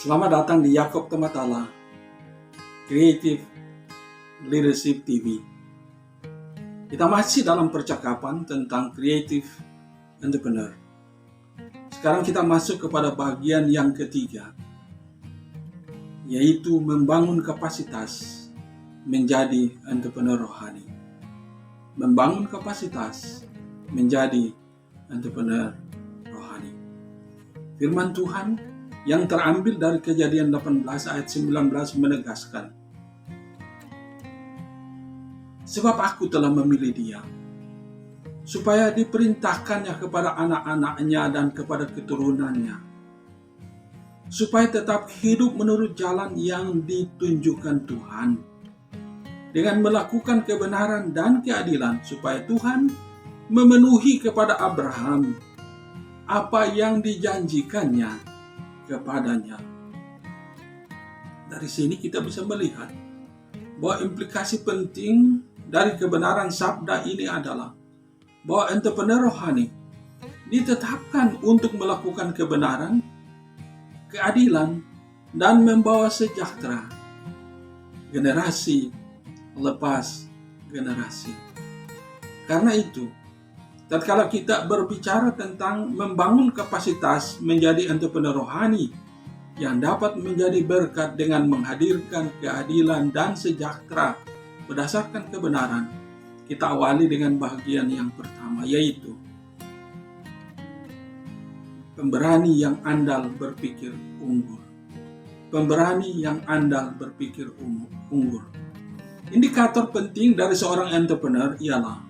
Selamat datang di Yakob Tematala Creative Leadership TV. Kita masih dalam percakapan tentang creative entrepreneur. Sekarang kita masuk kepada bagian yang ketiga, yaitu membangun kapasitas menjadi entrepreneur rohani. Membangun kapasitas menjadi entrepreneur rohani. Firman Tuhan yang terambil dari Kejadian 18 ayat 19 menegaskan, sebab aku telah memilih dia, supaya diperintahkannya kepada anak-anaknya dan kepada keturunannya, supaya tetap hidup menurut jalan yang ditunjukkan Tuhan, dengan melakukan kebenaran dan keadilan, supaya Tuhan memenuhi kepada Abraham apa yang dijanjikannya kepadanya. Dari sini kita bisa melihat bahwa implikasi penting dari kebenaran sabda ini adalah bahwa entrepreneur rohani ditetapkan untuk melakukan kebenaran, keadilan, dan membawa sejahtera generasi lepas generasi. Karena itu, tatkala kita berbicara tentang membangun kapasitas menjadi entrepreneur rohani yang dapat menjadi berkat dengan menghadirkan keadilan dan sejahtera berdasarkan kebenaran, kita awali dengan bagian yang pertama, yaitu pemberani yang andal berpikir unggul. Pemberani yang andal berpikir unggul. Indikator penting dari seorang entrepreneur ialah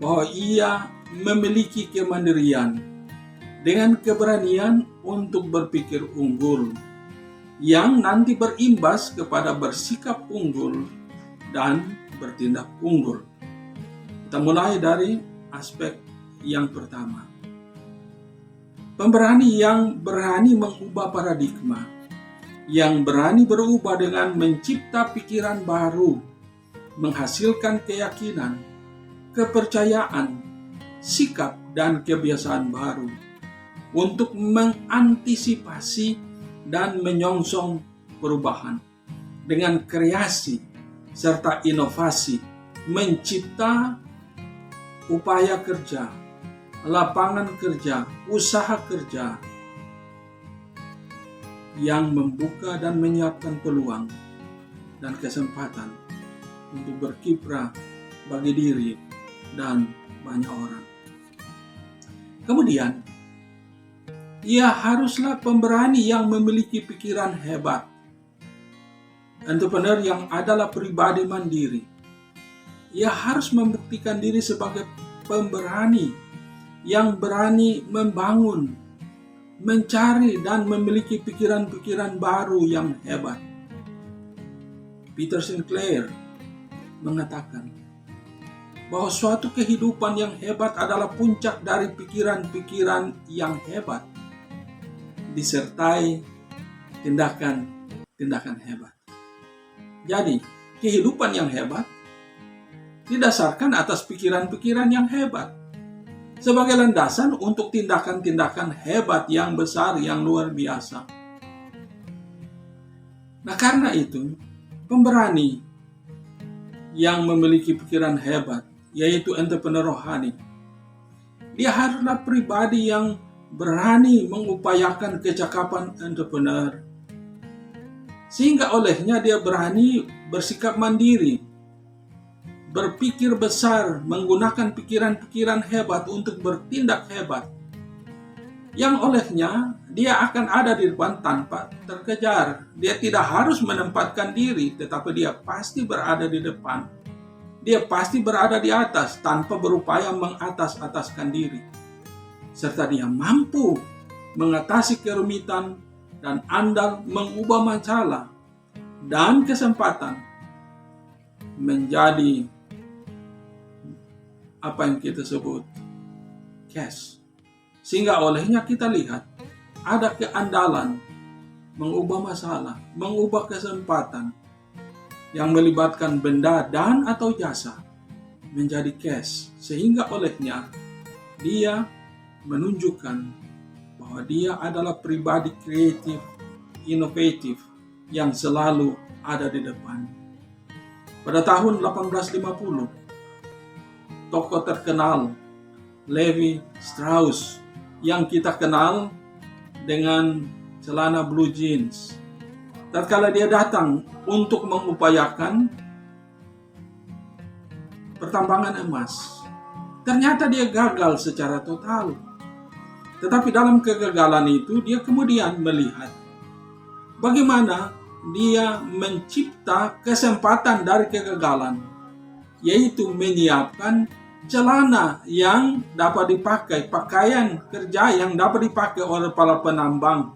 bahwa ia memiliki kemandirian dengan keberanian untuk berpikir unggul yang nanti berimbas kepada bersikap unggul dan bertindak unggul. Kita mulai dari aspek yang pertama. Pemberani yang berani mengubah paradigma, yang berani berubah dengan mencipta pikiran baru, menghasilkan keyakinan, kepercayaan, sikap, dan kebiasaan baru untuk mengantisipasi dan menyongsong perubahan dengan kreasi serta inovasi, mencipta upaya kerja, lapangan kerja, usaha kerja yang membuka dan menyiapkan peluang dan kesempatan untuk berkiprah bagi diri dan banyak orang. Kemudian, ia haruslah pemberani yang memiliki pikiran hebat. Entrepreneur yang adalah pribadi mandiri. Ia harus membuktikan diri sebagai pemberani yang berani membangun, mencari dan memiliki pikiran-pikiran baru yang hebat. Peter Sinclair mengatakan bahwa suatu kehidupan yang hebat adalah puncak dari pikiran-pikiran yang hebat, disertai tindakan-tindakan hebat. Jadi, kehidupan yang hebat didasarkan atas pikiran-pikiran yang hebat, sebagai landasan untuk tindakan-tindakan hebat yang besar, yang luar biasa. Nah, karena itu, pemberani yang memiliki pikiran hebat, yaitu entrepreneur rohani, dia haruslah pribadi yang berani mengupayakan kecakapan entrepreneur, sehingga olehnya dia berani bersikap mandiri, berpikir besar, menggunakan pikiran-pikiran hebat untuk bertindak hebat, yang olehnya dia akan ada di depan tanpa terkejar. Dia tidak harus menempatkan diri, tetapi dia pasti berada di depan. Dia pasti berada di atas tanpa berupaya mengatas-ataskan diri. Serta dia mampu mengatasi kerumitan dan andal mengubah masalah dan kesempatan menjadi apa yang kita sebut cash. Sehingga olehnya kita lihat ada keandalan mengubah masalah, mengubah kesempatan yang melibatkan benda dan atau jasa menjadi cash. Sehingga olehnya dia menunjukkan bahwa dia adalah pribadi kreatif inovatif yang selalu ada di depan. Pada tahun 1850, tokoh terkenal Levi Strauss yang kita kenal dengan celana blue jeans, tatkala dia datang untuk mengupayakan pertambangan emas, ternyata dia gagal secara total. Tetapi dalam kegagalan itu dia kemudian melihat bagaimana dia mencipta kesempatan dari kegagalan, yaitu menyiapkan celana yang dapat dipakai, pakaian kerja yang dapat dipakai oleh para penambang,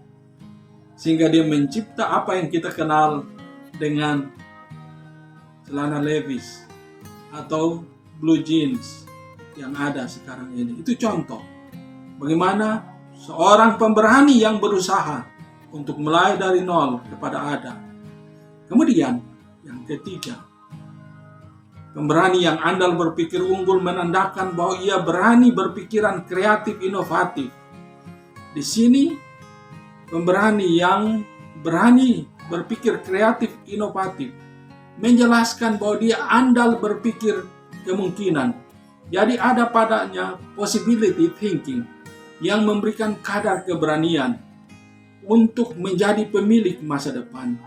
sehingga dia mencipta apa yang kita kenal dengan celana Levi's atau blue jeans yang ada sekarang ini. Itu contoh bagaimana seorang pemberani yang berusaha untuk mulai dari nol kepada ada. Kemudian yang ketiga, pemberani yang andal berpikir unggul menandakan bahwa ia berani berpikiran kreatif inovatif. Di sini pemberani yang berani berpikir kreatif inovatif menjelaskan bahwa dia andal berpikir kemungkinan. Jadi ada padanya possibility thinking yang memberikan kadar keberanian untuk menjadi pemilik masa depan.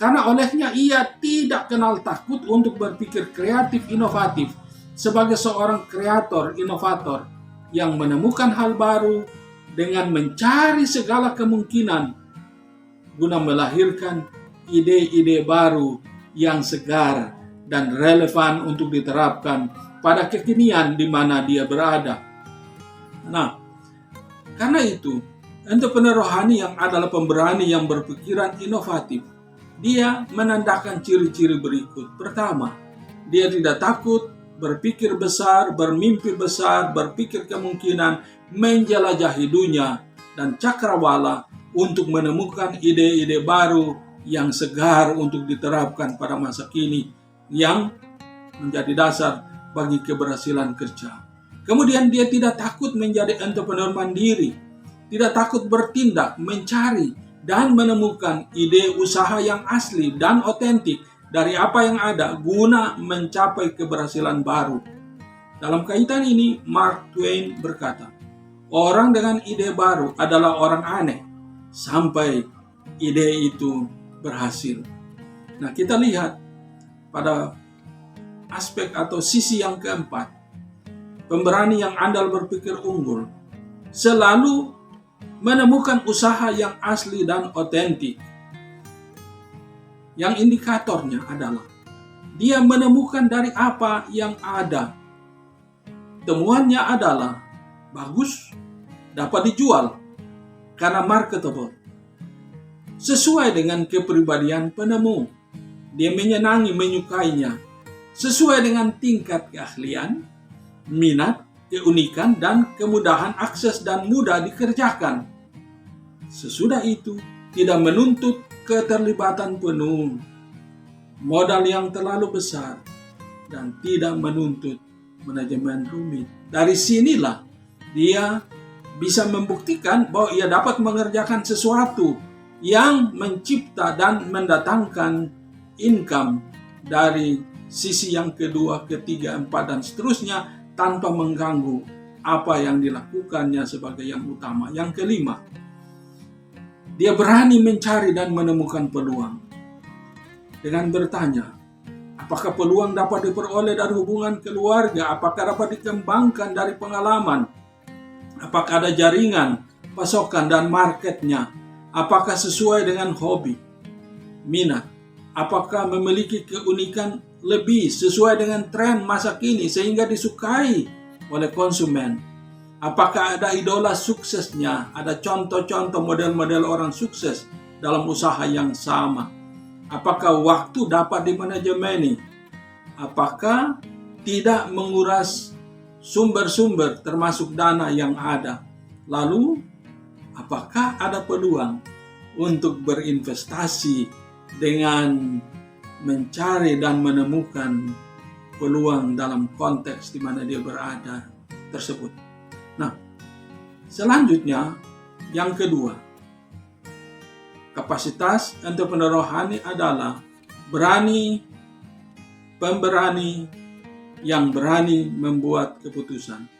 Karena olehnya ia tidak kenal takut untuk berpikir kreatif inovatif sebagai seorang kreator inovator yang menemukan hal baru dengan mencari segala kemungkinan guna melahirkan ide-ide baru yang segar dan relevan untuk diterapkan pada kekinian di mana dia berada. Nah, karena itu, entrepreneur rohani yang adalah pemberani yang berpikiran inovatif, dia menandakan ciri-ciri berikut. Pertama, dia tidak takut berpikir besar, bermimpi besar, berpikir kemungkinan, menjelajahi dunia dan cakrawala untuk menemukan ide-ide baru yang segar untuk diterapkan pada masa kini yang menjadi dasar bagi keberhasilan kerja. Kemudian dia tidak takut menjadi entrepreneur mandiri, tidak takut bertindak, mencari, dan menemukan ide usaha yang asli dan otentik dari apa yang ada guna mencapai keberhasilan baru. Dalam kaitan ini, Mark Twain berkata, orang dengan ide baru adalah orang aneh sampai ide itu berhasil. Nah, kita lihat pada aspek atau sisi yang keempat, pemberani yang andal berpikir unggul selalu menemukan usaha yang asli dan otentik. Yang indikatornya adalah dia menemukan dari apa yang ada. Temuannya adalah bagus, dapat dijual karena marketable, sesuai dengan kepribadian penemu. Dia menyenangi, menyukainya, sesuai dengan tingkat keahlian, minat, keunikan, dan kemudahan akses dan mudah dikerjakan. Sesudah itu, tidak menuntut keterlibatan penuh, modal yang terlalu besar, dan tidak menuntut manajemen rumit. Dari sinilah dia bisa membuktikan bahwa ia dapat mengerjakan sesuatu yang mencipta dan mendatangkan income dari sisi yang kedua, ketiga, empat, dan seterusnya tanpa mengganggu apa yang dilakukannya sebagai yang utama. Yang kelima, dia berani mencari dan menemukan peluang dengan bertanya, apakah peluang dapat diperoleh dari hubungan keluarga? Apakah dapat dikembangkan dari pengalaman? Apakah ada jaringan, pasokan, dan marketnya? Apakah sesuai dengan hobi, minat? Apakah memiliki keunikan lebih sesuai dengan tren masa kini sehingga disukai oleh konsumen? Apakah ada idola suksesnya? Ada contoh-contoh model-model orang sukses dalam usaha yang sama? Apakah waktu dapat dimanajemeni? Apakah tidak menguras sumber-sumber termasuk dana yang ada? Lalu, apakah ada peluang untuk berinvestasi dengan mencari dan menemukan peluang dalam konteks di mana dia berada tersebut? Nah, selanjutnya yang kedua, Kapasitas entrepreneur rohani adalah pemberani yang berani membuat keputusan.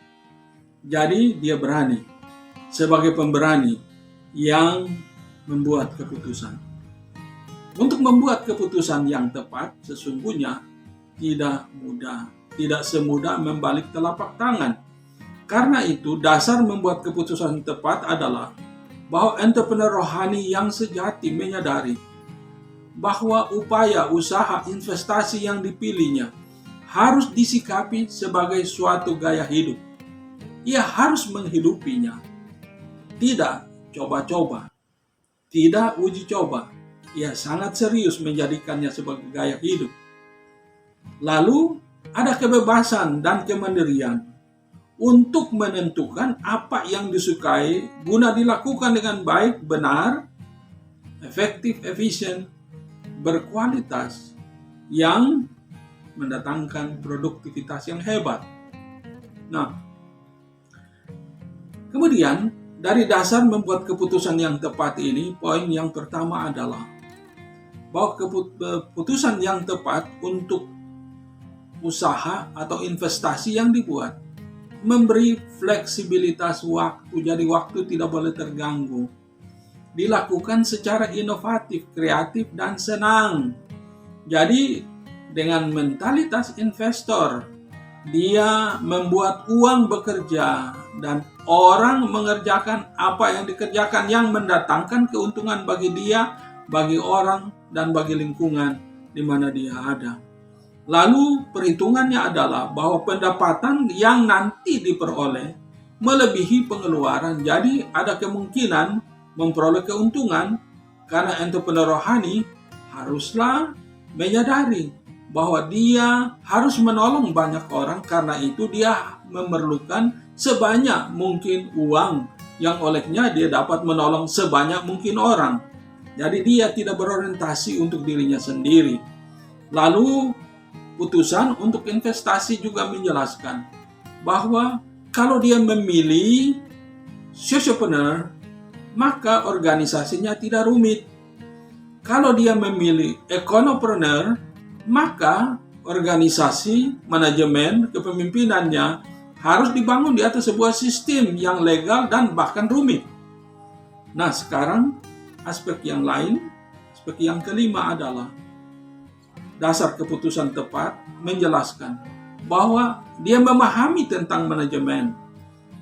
Jadi dia berani sebagai pemberani yang membuat keputusan. Untuk membuat keputusan yang tepat sesungguhnya tidak mudah, tidak semudah membalik telapak tangan. Karena itu dasar membuat keputusan tepat adalah bahwa entrepreneur rohani yang sejati menyadari bahwa upaya, usaha, investasi yang dipilihnya harus disikapi sebagai suatu gaya hidup. Ia harus menghidupinya, tidak coba-coba, tidak uji coba. Ia sangat serius menjadikannya sebagai gaya hidup. Lalu ada kebebasan dan kemandirian untuk menentukan apa yang disukai guna dilakukan dengan baik, benar, efektif, efisien, berkualitas, yang mendatangkan produktivitas yang hebat. Nah, kemudian dari dasar membuat keputusan yang tepat ini, poin yang pertama adalah bahwa keputusan yang tepat untuk usaha atau investasi yang dibuat memberi fleksibilitas waktu, jadi waktu tidak boleh terganggu. Dilakukan secara inovatif, kreatif, dan senang. Jadi dengan mentalitas investor, dia membuat uang bekerja dan orang mengerjakan apa yang dikerjakan yang mendatangkan keuntungan bagi dia, bagi orang, dan bagi lingkungan di mana dia ada. Lalu perhitungannya adalah bahwa pendapatan yang nanti diperoleh melebihi pengeluaran. Jadi ada kemungkinan memperoleh keuntungan karena entrepreneur rohani haruslah menyadari bahwa dia harus menolong banyak orang, karena itu dia memerlukan sebanyak mungkin uang yang olehnya dia dapat menolong sebanyak mungkin orang. Jadi dia tidak berorientasi untuk dirinya sendiri. Lalu putusan untuk investasi juga menjelaskan bahwa kalau dia memilih sociopreneur, maka organisasinya tidak rumit. Kalau dia memilih econopreneur, maka organisasi, manajemen, kepemimpinannya harus dibangun di atas sebuah sistem yang legal dan bahkan rumit. Nah, sekarang aspek yang lain, aspek yang kelima adalah dasar keputusan tepat menjelaskan bahwa dia memahami tentang manajemen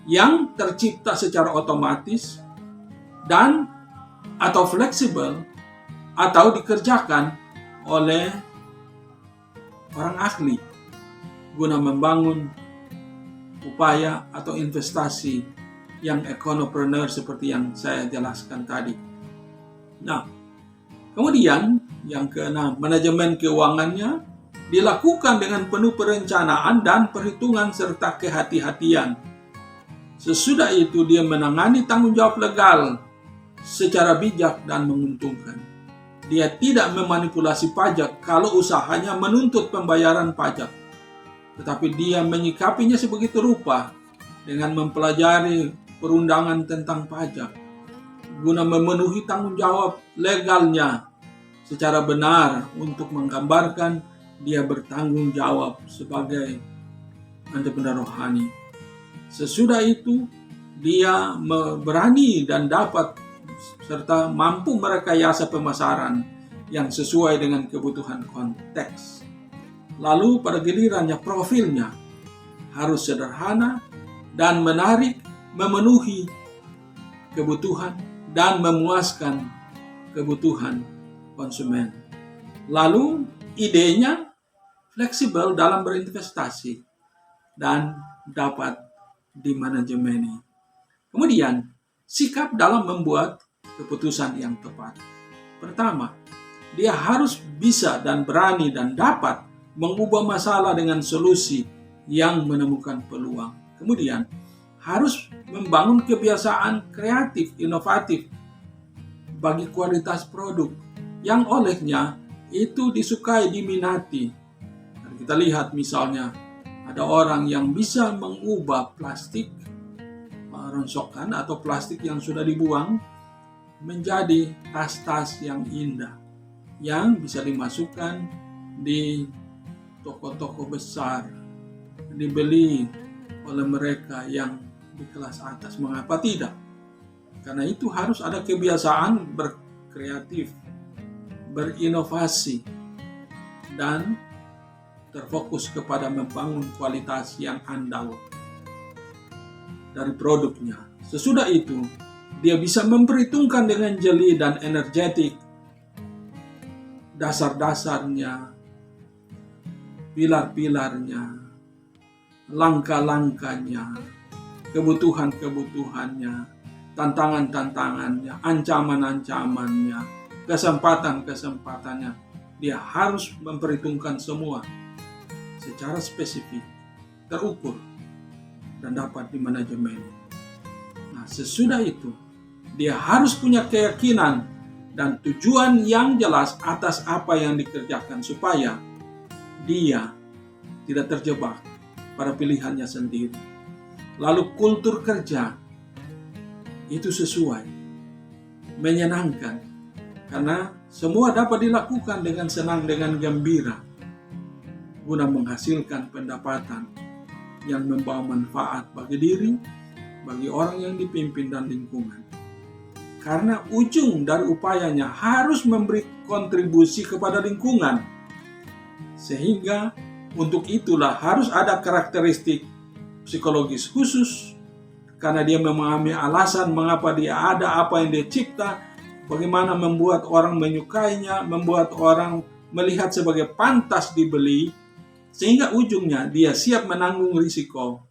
yang tercipta secara otomatis dan atau fleksibel atau dikerjakan oleh orang ahli guna membangun upaya atau investasi yang econopreneur seperti yang saya jelaskan tadi. Nah, kemudian yang keenam, manajemen keuangannya dilakukan dengan penuh perencanaan dan perhitungan serta kehati-hatian. Sesudah itu dia menangani tanggung jawab legal secara bijak dan menguntungkan. Dia tidak memanipulasi pajak kalau usahanya menuntut pembayaran pajak, tetapi dia menyikapinya sebegitu rupa dengan mempelajari perundangan tentang pajak guna memenuhi tanggung jawab legalnya secara benar untuk menggambarkan dia bertanggung jawab sebagai entrepreneur rohani. Sesudah itu dia berani dan dapat serta mampu merekayasa pemasaran yang sesuai dengan kebutuhan konteks. Lalu pada gilirannya profilnya harus sederhana dan menarik, memenuhi kebutuhan dan memuaskan kebutuhan konsumen. Lalu idenya fleksibel dalam berinvestasi dan dapat dimanajemeni. Kemudian sikap dalam membuat keputusan yang tepat. Pertama, dia harus bisa dan berani dan dapat mengubah masalah dengan solusi yang menemukan peluang. Kemudian, harus membangun kebiasaan kreatif, inovatif bagi kualitas produk yang olehnya itu disukai, diminati. Dan kita lihat misalnya ada orang yang bisa mengubah plastik rongsokan atau plastik yang sudah dibuang menjadi tas-tas yang indah yang bisa dimasukkan di toko-toko besar, dibeli oleh mereka yang di kelas atas. Mengapa tidak? Karena itu harus ada kebiasaan berkreatif, berinovasi, dan terfokus kepada membangun kualitas yang andal dari produknya. Sesudah itu, dia bisa memperhitungkan dengan jeli dan energetik dasar-dasarnya, pilar-pilarnya, langkah-langkahnya, kebutuhan-kebutuhannya, tantangan-tantangannya, ancaman-ancamannya, kesempatan-kesempatannya. Dia harus memperhitungkan semua secara spesifik, terukur, dan dapat dimanajemen. Nah, sesudah itu, dia harus punya keyakinan dan tujuan yang jelas atas apa yang dikerjakan supaya dia tidak terjebak pada pilihannya sendiri. Lalu kultur kerja itu sesuai, menyenangkan, karena semua dapat dilakukan dengan senang, dengan gembira, guna menghasilkan pendapatan yang membawa manfaat bagi diri, bagi orang yang dipimpin dan lingkungan. Karena ujung dari upayanya harus memberi kontribusi kepada lingkungan. Sehingga untuk itulah harus ada karakteristik psikologis khusus, karena dia memahami alasan mengapa dia ada, apa yang dia cipta, bagaimana membuat orang menyukainya, membuat orang melihat sebagai pantas dibeli, sehingga ujungnya dia siap menanggung risiko,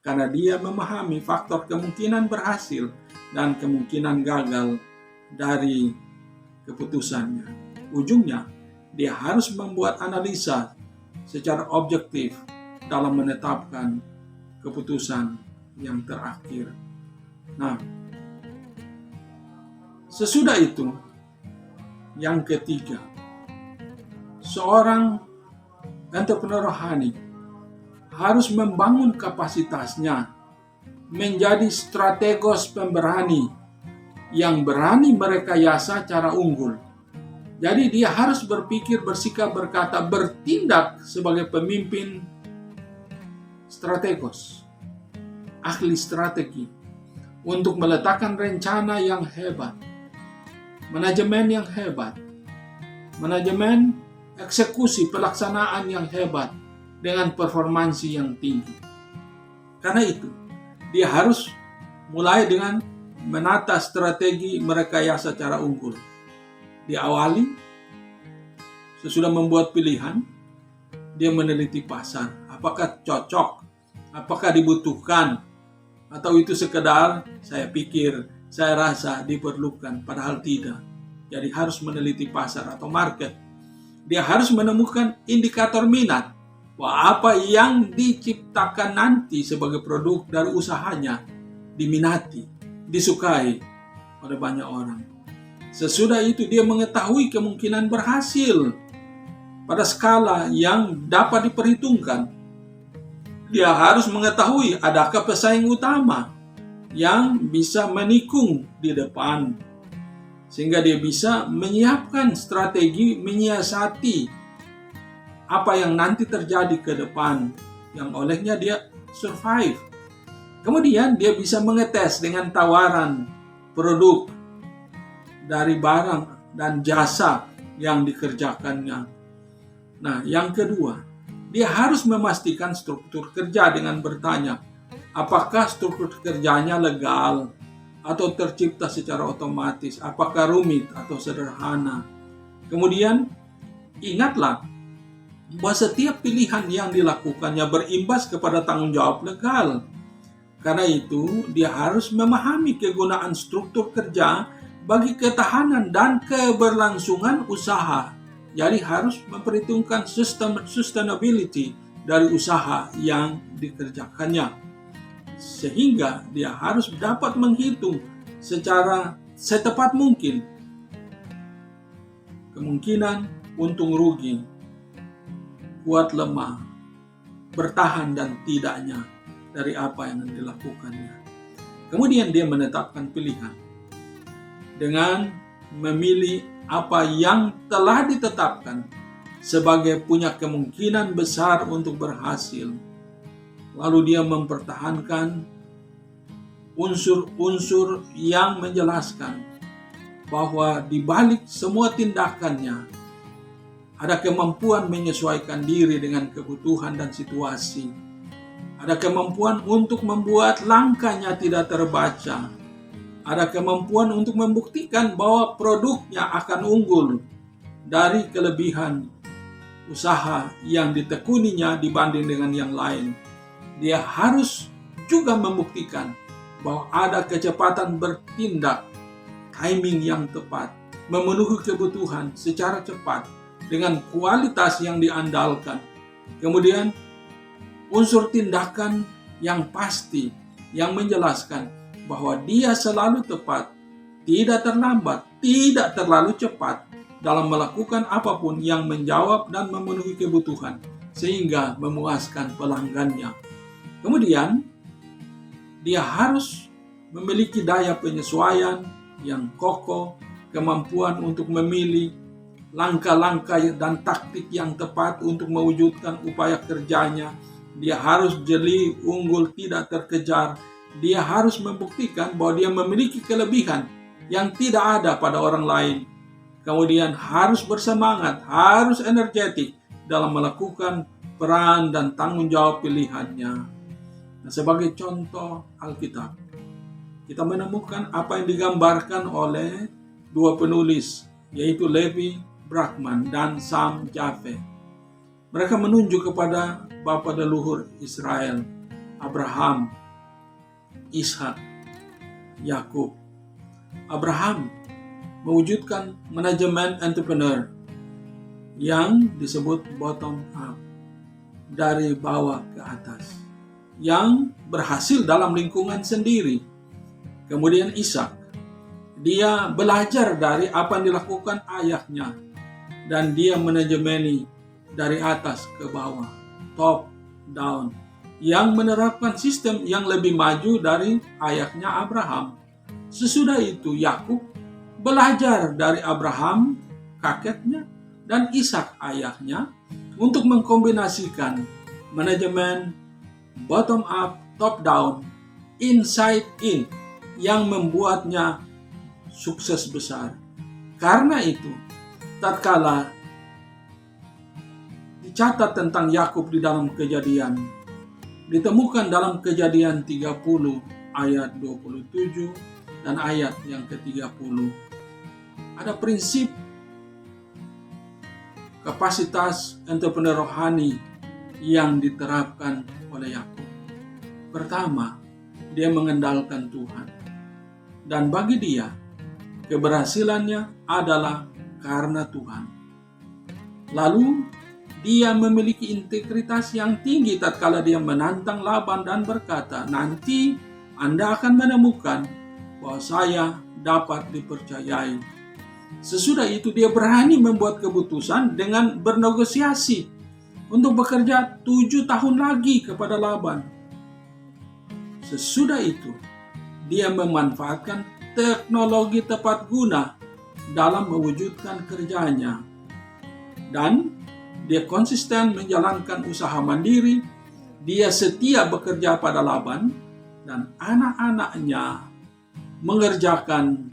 karena dia memahami faktor kemungkinan berhasil dan kemungkinan gagal dari keputusannya. Ujungnya, dia harus membuat analisa secara objektif dalam menetapkan keputusan yang terakhir. Nah, sesudah itu, yang ketiga, seorang entrepreneur rohani harus membangun kapasitasnya menjadi strategos pemberani yang berani merekayasa cara unggul. Jadi dia harus berpikir, bersikap, berkata, bertindak sebagai pemimpin strategos, ahli strategi, untuk meletakkan rencana yang hebat, manajemen yang hebat, manajemen eksekusi pelaksanaan yang hebat dengan performansi yang tinggi. Karena itu, dia harus mulai dengan menata strategi merekayasa cara unggul. Diawali, sesudah membuat pilihan, dia meneliti pasar. Apakah cocok? Apakah dibutuhkan? Atau itu sekedar saya pikir, saya rasa diperlukan, padahal tidak. Jadi harus meneliti pasar atau market. Dia harus menemukan indikator minat. Wah, apa yang diciptakan nanti sebagai produk dari usahanya diminati, disukai oleh banyak orang. Sesudah itu dia mengetahui kemungkinan berhasil pada skala yang dapat diperhitungkan. Dia harus mengetahui adakah pesaing utama yang bisa menikung di depan, sehingga dia bisa menyiapkan strategi menyiasati apa yang nanti terjadi ke depan yang olehnya dia survive. Kemudian dia bisa mengetes dengan tawaran produk dari barang dan jasa yang dikerjakannya. Nah, yang kedua, dia harus memastikan struktur kerja dengan bertanya, apakah struktur kerjanya legal atau tercipta secara otomatis, apakah rumit atau sederhana. Kemudian, ingatlah bahwa setiap pilihan yang dilakukannya berimbas kepada tanggung jawab legal. Karena itu, dia harus memahami kegunaan struktur kerja bagi ketahanan dan keberlangsungan usaha. Jadi harus memperhitungkan sustainability dari usaha yang dikerjakannya. Sehingga dia harus dapat menghitung secara setepat mungkin kemungkinan untung rugi, kuat lemah, bertahan dan tidaknya dari apa yang dilakukannya. Kemudian dia menetapkan pilihan. dengan memilih apa yang telah ditetapkan sebagai punya kemungkinan besar untuk berhasil. Lalu dia mempertahankan unsur-unsur yang menjelaskan bahwa di balik semua tindakannya ada kemampuan menyesuaikan diri dengan kebutuhan dan situasi. Ada kemampuan untuk membuat langkahnya tidak terbaca. Ada kemampuan untuk membuktikan bahwa produknya akan unggul dari kelebihan usaha yang ditekuninya dibanding dengan yang lain. Dia harus juga membuktikan bahwa ada kecepatan bertindak, timing yang tepat, memenuhi kebutuhan secara cepat dengan kualitas yang diandalkan. Kemudian unsur tindakan yang pasti yang menjelaskan bahwa dia selalu tepat, tidak terlambat, tidak terlalu cepat dalam melakukan apapun yang menjawab dan memenuhi kebutuhan sehingga memuaskan pelanggannya. Kemudian dia harus memiliki daya penyesuaian yang kokoh, kemampuan untuk memilih langkah-langkah dan taktik yang tepat untuk mewujudkan upaya kerjanya. Dia harus jeli, unggul, tidak terkejar. Dia harus membuktikan bahwa dia memiliki kelebihan yang tidak ada pada orang lain. Kemudian harus bersemangat, harus energetik dalam melakukan peran dan tanggung jawab pilihannya. Nah, sebagai contoh Alkitab, kita menemukan apa yang digambarkan oleh dua penulis, yaitu Levi Brackman dan Sam Jaffe. Mereka menunjuk kepada bapa leluhur Israel, Abraham, Ishak, Yakub. Abraham mewujudkan manajemen entrepreneur yang disebut bottom up, dari bawah ke atas, yang berhasil dalam lingkungan sendiri. Kemudian Ishak, dia belajar dari apa yang dilakukan ayahnya, dan dia manajemeni dari atas ke bawah, top down, yang menerapkan sistem yang lebih maju dari ayahnya Abraham. Sesudah itu Yakub belajar dari Abraham, kakeknya, dan Ishak, ayahnya, untuk mengkombinasikan manajemen bottom up, top down, inside in, yang membuatnya sukses besar. Karena itu, tatkala dicatat tentang Yakub di dalam Kejadian, ditemukan dalam Kejadian 30 ayat 27 dan ayat yang ke-30. Ada prinsip kapasitas entrepreneur rohani yang diterapkan oleh Yakub. Pertama, dia mengandalkan Tuhan. Dan bagi dia, keberhasilannya adalah karena Tuhan. Lalu, dia memiliki integritas yang tinggi tatkala dia menantang Laban dan berkata, nanti Anda akan menemukan bahwa saya dapat dipercayai. Sesudah itu dia berani membuat keputusan dengan bernegosiasi untuk bekerja 7 tahun lagi kepada Laban. Sesudah itu, dia memanfaatkan teknologi tepat guna dalam mewujudkan kerjanya. Dan dia konsisten menjalankan usaha mandiri, dia setia bekerja pada Laban, dan anak-anaknya mengerjakan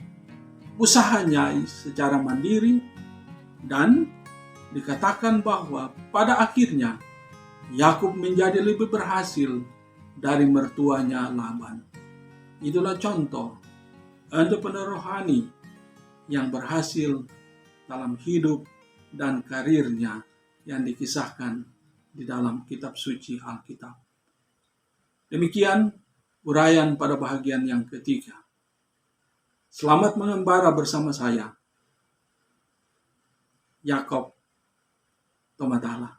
usahanya secara mandiri, dan dikatakan bahwa pada akhirnya Yakub menjadi lebih berhasil dari mertuanya Laban. Itulah contoh entrepreneur rohani yang berhasil dalam hidup dan karirnya yang dikisahkan di dalam kitab suci Alkitab. Demikian uraian pada bahagian yang ketiga. Selamat mengembara bersama saya, Yakob Tomatala.